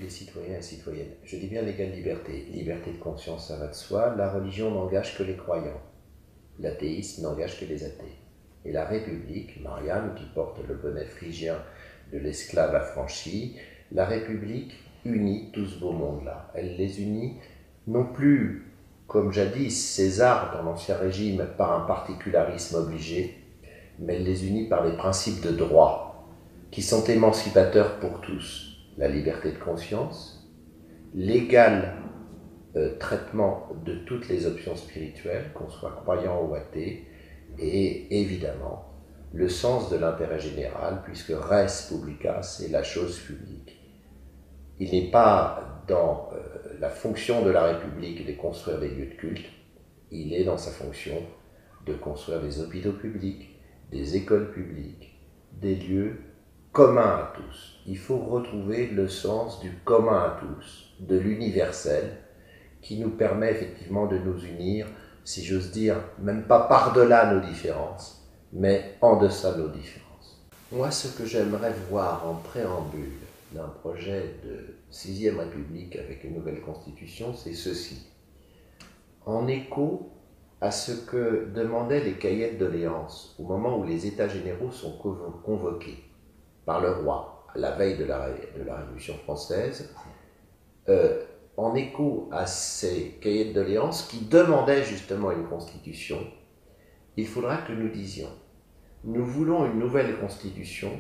les citoyens et citoyennes. Je dis bien l'égale liberté. Liberté de conscience, ça va de soi. La religion n'engage que les croyants. L'athéisme n'engage que les athées. Et la République, Marianne, qui porte le bonnet phrygien de l'esclave affranchi, la République unit tout ce beau monde-là. Elle les unit non plus, comme jadis César dans l'Ancien Régime, par un particularisme obligé, mais elle les unit par les principes de droit, qui sont émancipateurs pour tous. La liberté de conscience, l'égal traitement de toutes les options spirituelles, qu'on soit croyant ou athée, et évidemment le sens de l'intérêt général, puisque res publica, c'est la chose publique. Il n'est pas dans la fonction de la République de construire des lieux de culte, il est dans sa fonction de construire des hôpitaux publics, des écoles publiques, des lieux communs à tous. Il faut retrouver le sens du commun à tous, de l'universel, qui nous permet effectivement de nous unir, si j'ose dire, même pas par-delà nos différences, mais en deçà de nos différences. Moi, ce que j'aimerais voir en préambule d'un projet de 6e République avec une nouvelle constitution, c'est ceci. En écho à ce que demandaient les cahiers de doléances au moment où les États généraux sont convoqués par le roi à la veille de la Révolution française, en écho à ces cahiers de doléances qui demandaient justement une constitution, il faudra que nous disions, nous voulons une nouvelle constitution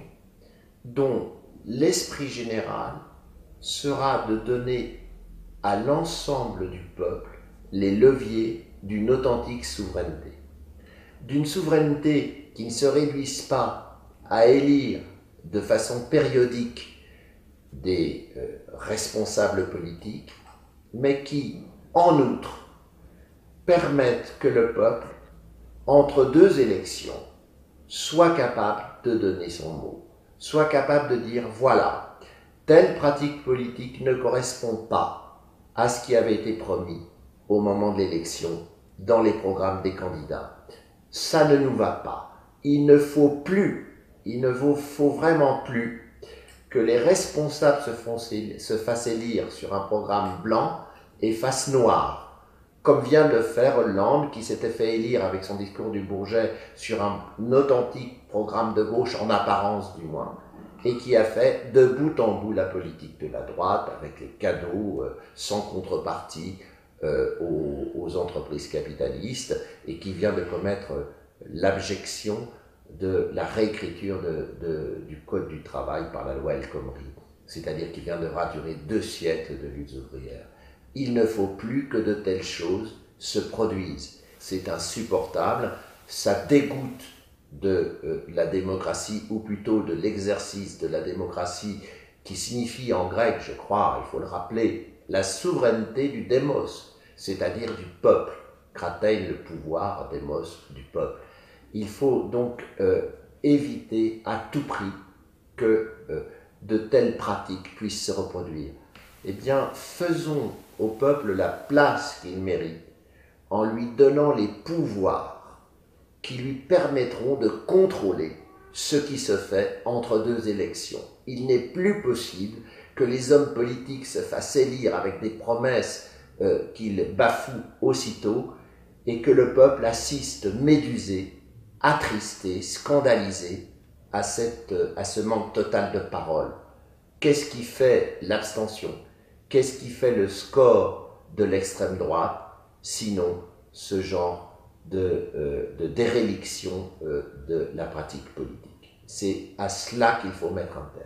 dont l'esprit général sera de donner à l'ensemble du peuple les leviers d'une authentique souveraineté. D'une souveraineté qui ne se réduise pas à élire de façon périodique des responsables politiques, mais qui, en outre, permettent que le peuple, entre deux élections, soit capable de donner son mot, soit capable de dire, voilà, telle pratique politique ne correspond pas à ce qui avait été promis au moment de l'élection dans les programmes des candidats. Ça ne nous va pas. Il ne faut vraiment plus que les responsables se fassent élire sur un programme blanc et face noire, comme vient de le faire Hollande, qui s'était fait élire avec son discours du Bourget sur un authentique programme de gauche, en apparence du moins, et qui a fait de bout en bout la politique de la droite, avec les cadeaux sans contrepartie aux entreprises capitalistes, et qui vient de commettre l'abjection de la réécriture du Code du travail par la loi El Khomri, c'est-à-dire qui vient de radurer 2 siècles de luttes ouvrières. Il ne faut plus que de telles choses se produisent. C'est insupportable, ça dégoûte de la démocratie, ou plutôt de l'exercice de la démocratie, qui signifie en grec, je crois, il faut le rappeler, la souveraineté du démos, c'est-à-dire du peuple. Kratein, le pouvoir, démos, du peuple. Il faut donc éviter à tout prix que de telles pratiques puissent se reproduire. Eh bien, faisons au peuple la place qu'il mérite en lui donnant les pouvoirs qui lui permettront de contrôler ce qui se fait entre 2 élections. Il n'est plus possible que les hommes politiques se fassent élire avec des promesses qu'ils bafouent aussitôt et que le peuple assiste médusé, attristé, scandalisé à ce manque total de parole. Qu'est-ce qui fait l'abstention? Qu'est-ce qui fait le score de l'extrême droite, sinon ce genre de déréliction de la pratique politique? C'est à cela qu'il faut mettre un terme.